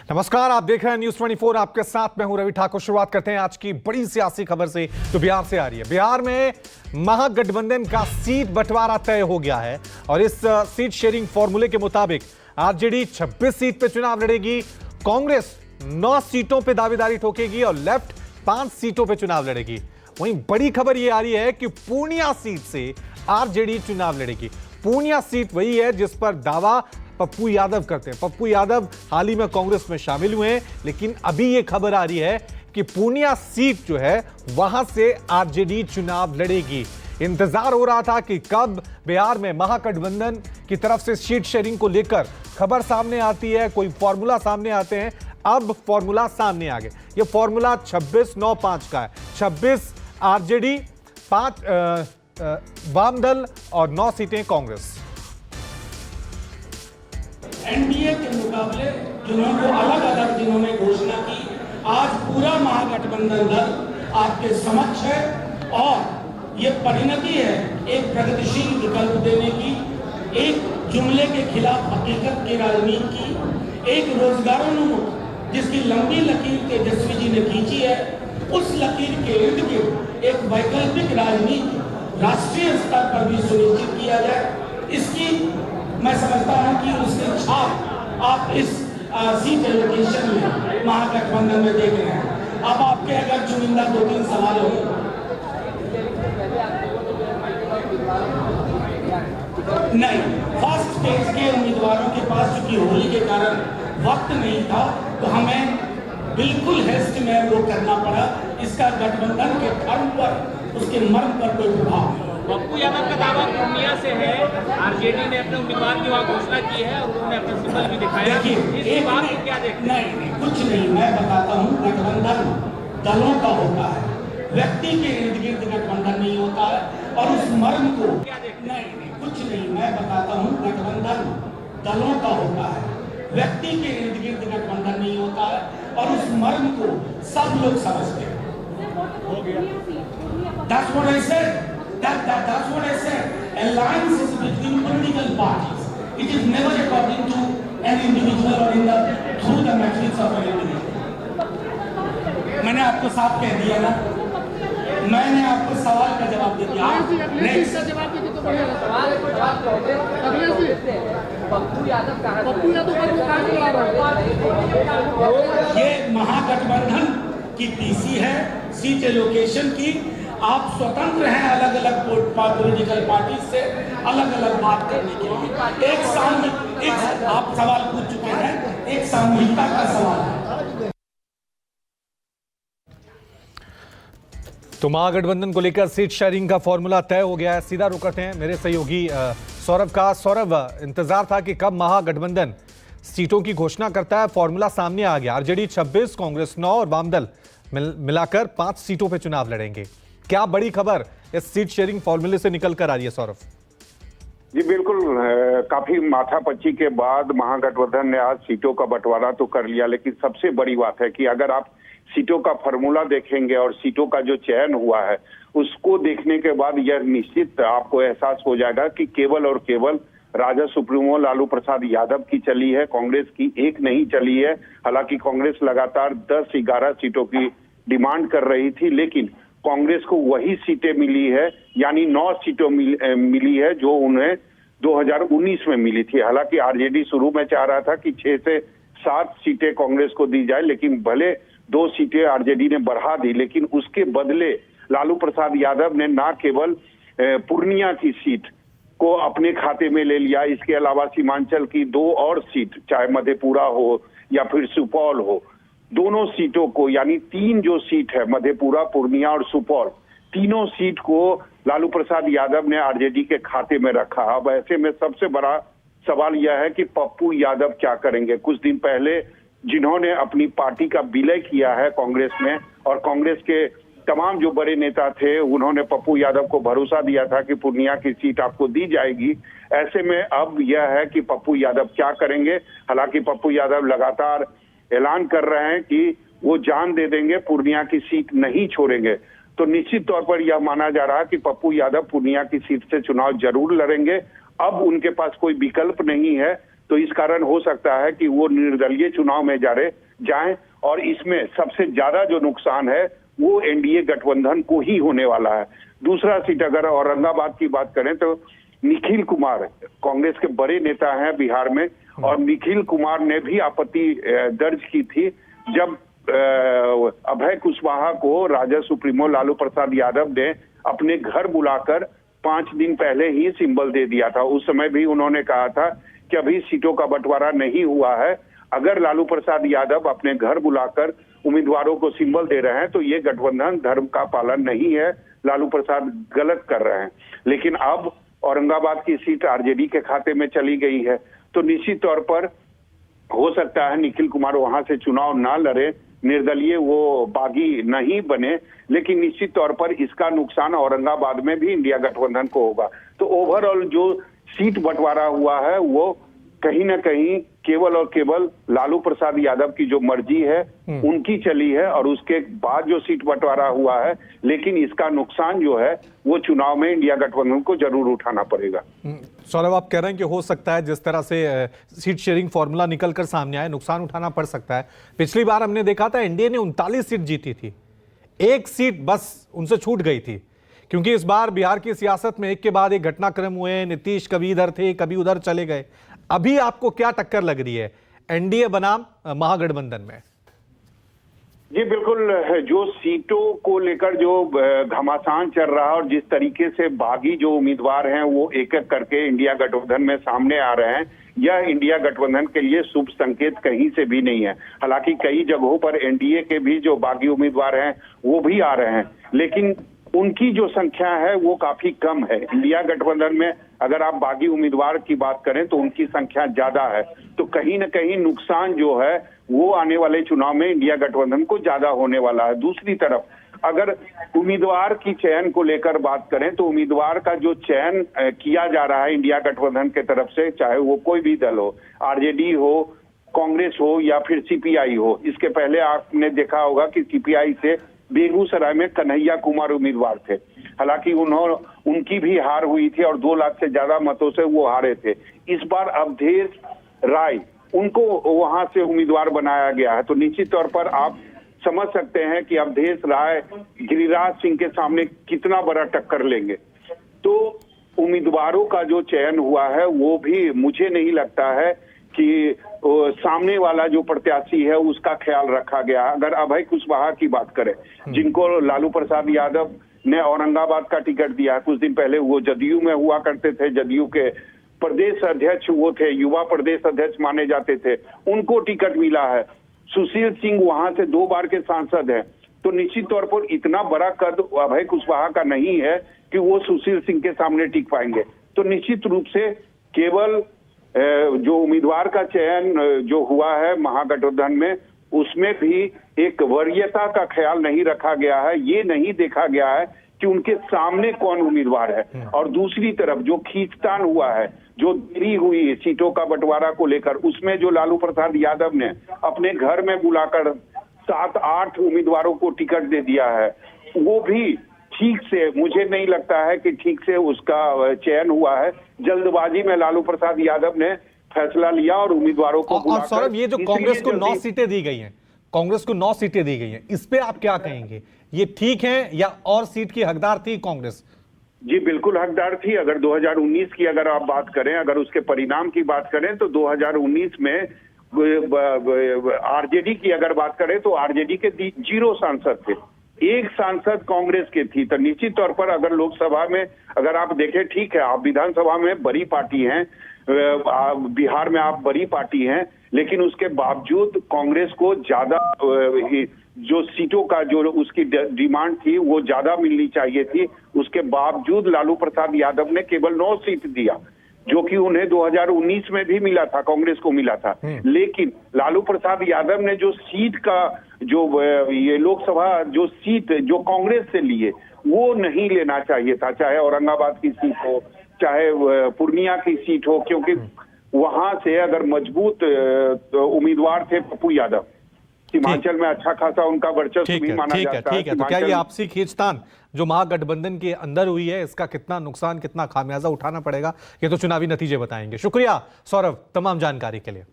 नमस्कार, आप देख रहे हैं न्यूज 24। आपके साथ मैं हूं रवि ठाकुर। शुरुआत करते हैं आज की बड़ी सियासी खबर से जो बिहार से आ रही है। बिहार में महागठबंधन का सीट बंटवारा तय हो गया है और इस सीट शेयरिंग फॉर्मूले के मुताबिक आरजेडी 26 सीट पे चुनाव लड़ेगी, कांग्रेस 9 सीटों पे दावेदारी ठोकेगी और लेफ्ट 5 सीटों पे चुनाव लड़ेगी। वहीं बड़ी खबर यह आ रही है कि पूर्णिया सीट से आरजेडी चुनाव लड़ेगी। पूर्णिया सीट वही है जिस पर दावा पप्पू यादव करते हैं। पप्पू यादव हाल ही में कांग्रेस में शामिल हुए हैं, लेकिन अभी यह खबर आ रही है कि पूर्णिया सीट जो है वहां से आरजेडी चुनाव लड़ेगी। इंतजार हो रहा था कि कब बिहार में महागठबंधन की तरफ से सीट शेयरिंग को लेकर खबर सामने आती है, कोई फॉर्मूला सामने आते हैं। अब फॉर्मूला सामने आ गए। यह फॉर्मूला 26-9-5 का है। 26 आरजेडी, 5 वामदल और 9 सीटें कांग्रेस। एनडीए के मुकाबले जिन्होंने अलग अलग जिन्होंने घोषणा की, आज पूरा महागठबंधन दल आपके समक्ष है और ये परिणति है एक प्रगतिशील विकल्प देने की, एक जुमले के खिलाफ हकीकत की राजनीति की, एक रोजगारोन्मुख जिसकी लंबी लकीर तेजस्वी जी ने खींची है, उस लकीर के इर्द गिर्द एक वैकल्पिक राजनीति राष्ट्रीय स्तर पर भी सुनिश्चित किया जाए। इसकी मैं समझता हूं कि उसकी छाप आप इस सीट एलोकेशन में महागठबंधन में देख रहे हैं। अब आपके अगर चुनिंदा 2-3 सवाल हो, नहीं, फर्स्ट फेज के उम्मीदवारों के पास चूंकि होली के कारण वक्त नहीं था तो हमें बिल्कुल हेस्ट में वो करना पड़ा। इसका गठबंधन के धर्म पर, उसके मर्म पर कोई प्रभाव नहीं। पप्पू यादव का दावा पूर्णिया से है, आरजेडी ने अपने उम्मीदवार की वहां घोषणा की है और उन्होंने अपना सिंबल भी दिखाया। देखिए, इस बात को क्या देखते हैं? नहीं, कुछ नहीं, मैं बताता हूँ। गठबंधन दलों का होता है, व्यक्ति के इर्द गिर्द गठबंधन नहीं होता है। और उस मर्म को क्या देखते हैं? नहीं, कुछ नहीं, मैं बताता हूँ। गठबंधन दलों का होता है, व्यक्ति के इर्द गिर्द गठबंधन नहीं होता है और उस मर्म को सब लोग समझते हैं। That's what I said. That's what I said. Alliances between political parties. It is never according to an individual or through the metrics of an individual. मैंने आपको साफ कह दिया ना, मैंने आपको सवाल का जवाब दे दिया। ये महागठबंधन की टीसी है सीट एलोकेशन की। आप स्वतंत्र हैं अलग अलग पॉलिटिकल पार्टी से अलग अलग बात करने के लिए। एक आप सवाल पूछ चुके हैं, एक सामूहिकता का सवाल है। तो महागठबंधन को लेकर सीट शेयरिंग का फॉर्मूला तय हो गया है। सीधा रुख करते हैं मेरे सहयोगी सौरभ का। सौरभ, इंतजार था कि कब महागठबंधन सीटों की घोषणा करता है। फॉर्मूला सामने आ गया। आरजेडी 26, कांग्रेस 9 और वामदल मिलाकर 5 सीटों पे चुनाव लड़ेंगे। क्या बड़ी खबर इस सीट शेयरिंग फॉर्मूले से निकल कर आ रही है सौरभ? जी बिल्कुल, काफी माथापच्ची के बाद महागठबंधन ने आज सीटों का बंटवारा तो कर लिया, लेकिन सबसे बड़ी बात है कि अगर आप सीटों का फॉर्मूला देखेंगे और सीटों का जो चयन हुआ है उसको देखने के बाद यह निश्चित आपको एहसास हो जाएगा कि केवल और केवल राजद सुप्रीमो लालू प्रसाद यादव की चली है, कांग्रेस की एक नहीं चली है। हालांकि कांग्रेस लगातार 10-11 सीटों की डिमांड कर रही थी, लेकिन कांग्रेस को वही सीटें मिली है, यानी 9 सीटों मिली है जो उन्हें 2019 में मिली थी। हालांकि आरजेडी शुरू में चाह रहा था कि 6 से 7 सीटें कांग्रेस को दी जाए, लेकिन भले 2 सीटें आरजेडी ने बढ़ा दी, लेकिन उसके बदले लालू प्रसाद यादव ने न केवल पूर्णिया की सीट को अपने खाते में ले लिया, इसके अलावा सीमांचल की 2 और सीट, चाहे मधेपुरा हो या फिर सुपौल हो, दोनों सीटों को, यानी 3 जो सीट है, मधेपुरा, पूर्णिया और सुपौल, तीनों सीट को लालू प्रसाद यादव ने आरजेडी के खाते में रखा। अब ऐसे में सबसे बड़ा सवाल यह है कि पप्पू यादव क्या करेंगे। कुछ दिन पहले जिन्होंने अपनी पार्टी का विलय किया है कांग्रेस में, और कांग्रेस के तमाम जो बड़े नेता थे उन्होंने पप्पू यादव को भरोसा दिया था कि पूर्णिया की सीट आपको दी जाएगी। ऐसे में अब यह है कि पप्पू यादव क्या करेंगे। हालांकि पप्पू यादव लगातार ऐलान कर रहे हैं कि वो जान दे देंगे, पूर्णिया की सीट नहीं छोड़ेंगे। तो निश्चित तौर पर यह माना जा रहा है कि पप्पू यादव पूर्णिया की सीट से चुनाव जरूर लड़ेंगे। अब उनके पास कोई विकल्प नहीं है, तो इस कारण हो सकता है कि वो निर्दलीय चुनाव में जाएं और इसमें सबसे ज्यादा जो नुकसान है वो एनडीए गठबंधन को ही होने वाला है। दूसरा सीट अगर औरंगाबाद की बात करें तो निखिल कुमार कांग्रेस के बड़े नेता हैं बिहार में, और निखिल कुमार ने भी आपत्ति दर्ज की थी जब अभय कुशवाहा को राजद सुप्रीमो लालू प्रसाद यादव ने अपने घर बुलाकर 5 दिन पहले ही सिंबल दे दिया था। उस समय भी उन्होंने कहा था कि अभी सीटों का बंटवारा नहीं हुआ है, अगर लालू प्रसाद यादव अपने घर बुलाकर उम्मीदवारों को सिंबल दे रहे हैं तो ये गठबंधन धर्म का पालन नहीं है, लालू प्रसाद गलत कर रहे हैं। लेकिन अब औरंगाबाद की सीट आरजेडी के खाते में चली गई है, तो निश्चित तौर पर हो सकता है निखिल कुमार वहां से चुनाव ना लड़े, निर्दलीय वो बागी नहीं बने, लेकिन निश्चित तौर पर इसका नुकसान औरंगाबाद में भी इंडिया गठबंधन को होगा। तो ओवरऑल जो सीट बंटवारा हुआ है वो कहीं ना कहीं केवल और केवल लालू प्रसाद यादव की जो मर्जी है उनकी चली है, और उसके बाद जो सीट बंटवारा हुआ है, लेकिन इसका नुकसान जो है वो चुनाव में इंडिया गठबंधन को जरूर उठाना पड़ेगा। सौरभ, आप कह रहे हैं कि हो सकता है जिस तरह से सीट शेयरिंग फॉर्मूला निकल कर सामने आए, नुकसान उठाना पड़ सकता है। पिछली बार हमने देखा था एनडीए ने 39 सीट जीती थी, 1 सीट बस उनसे छूट गई थी, क्योंकि इस बार बिहार की सियासत में एक के बाद एक घटनाक्रम हुए। नीतीश कभी इधर थे कभी उधर चले गए। अभी आपको क्या टक्कर लग रही है एनडीए बनाम महागठबंधन में? जी बिल्कुल, जो सीटों को लेकर जो घमासान चल रहा है और जिस तरीके से बागी जो उम्मीदवार हैं वो एक एक करके इंडिया गठबंधन में सामने आ रहे हैं, यह इंडिया गठबंधन के लिए शुभ संकेत कहीं से भी नहीं है। हालांकि कई जगहों पर एनडीए के भी जो बागी उम्मीदवार हैं वो भी आ रहे हैं, लेकिन उनकी जो संख्या है वो काफी कम है। इंडिया गठबंधन में अगर आप बागी उम्मीदवार की बात करें तो उनकी संख्या ज्यादा है, तो कहीं ना कहीं नुकसान जो है वो आने वाले चुनाव में इंडिया गठबंधन को ज्यादा होने वाला है। दूसरी तरफ अगर उम्मीदवार की चयन को लेकर बात करें तो उम्मीदवार का जो चयन किया जा रहा है इंडिया गठबंधन के तरफ से, चाहे वो कोई भी दल हो, आरजेडी हो, कांग्रेस हो या फिर सीपीआई हो। इसके पहले आपने देखा होगा कि सीपीआई से बेगूसराय में कन्हैया कुमार उम्मीदवार थे, हालांकि उनकी भी हार हुई थी और 2 लाख से ज्यादा मतों से वो हारे थे। इस बार अवधेश राय उनको वहां से उम्मीदवार बनाया गया है, तो निश्चित तौर पर आप समझ सकते हैं कि अवधेश राय गिरिराज सिंह के सामने कितना बड़ा टक्कर लेंगे। तो उम्मीदवारों का जो चयन हुआ है वो भी मुझे नहीं लगता है कि सामने वाला जो प्रत्याशी है उसका ख्याल रखा गया। अगर अभय कुशवाहा की बात करें, जिनको लालू प्रसाद यादव ने औरंगाबाद का टिकट दिया है, कुछ दिन पहले वो जदयू में हुआ करते थे, जदयू के प्रदेश अध्यक्ष वो थे, युवा प्रदेश अध्यक्ष माने जाते थे, उनको टिकट मिला है। सुशील सिंह वहां से 2 बार के सांसद हैं, तो निश्चित तौर पर इतना बड़ा कद अभय कुशवाहा का नहीं है कि वो सुशील सिंह के सामने टिक पाएंगे। तो निश्चित रूप से केवल जो उम्मीदवार का चयन जो हुआ है महागठबंधन में, उसमें भी एक वरीयता का ख्याल नहीं रखा गया है। ये नहीं देखा गया है कि उनके सामने कौन उम्मीदवार है। और दूसरी तरफ जो खींचतान हुआ है, जो देरी हुई सीटों का बंटवारा को लेकर, उसमें जो लालू प्रसाद यादव ने अपने घर में बुलाकर 7-8 उम्मीदवारों को टिकट दे दिया है, वो भी ठीक से मुझे नहीं लगता है कि ठीक से उसका चयन हुआ है। जल्दबाजी में लालू प्रसाद यादव ने फैसला लिया और उम्मीदवारों को और सौरभ, ये जो कांग्रेस को 9 सीटें दी गई हैं, कांग्रेस को 9 सीटें दी गई हैं, इस पे आप क्या कहेंगे? ये ठीक है या और सीट की हकदार थी कांग्रेस? जी बिल्कुल हकदार थी। अगर 2019 की अगर आप बात करें, अगर उसके परिणाम की बात करें तो 2019 में आरजेडी की अगर बात करें तो आरजेडी के 0 सांसद थे, 1 सांसद कांग्रेस के थी। तो निश्चित तौर पर अगर लोकसभा में अगर आप देखें, ठीक है आप विधानसभा में बड़ी पार्टी हैं, बिहार में आप बड़ी पार्टी हैं, लेकिन उसके बावजूद कांग्रेस को ज्यादा जो सीटों का जो उसकी डिमांड थी वो ज्यादा मिलनी चाहिए थी। उसके बावजूद लालू प्रसाद यादव ने केवल 9 सीट दिया, जो कि उन्हें 2019 में भी मिला था, कांग्रेस को मिला था। लेकिन लालू प्रसाद यादव ने जो सीट का जो ये लोकसभा जो सीट जो कांग्रेस से लिए वो नहीं लेना चाहिए था, चाहे औरंगाबाद की सीट हो, चाहे पूर्णिया की सीट हो, क्योंकि वहां से अगर मजबूत उम्मीदवार थे पप्पू यादव, सीमांचल में अच्छा खासा उनका वर्चस्व ठीक भी है, माना ठीक है, जाता है। ठीक है। तो क्या ये सीमांचल आपसी खींचतान जो महागठबंधन के अंदर हुई है, इसका कितना नुकसान, कितना खामियाजा उठाना पड़ेगा, ये तो चुनावी नतीजे बताएंगे। शुक्रिया सौरभ तमाम जानकारी के लिए।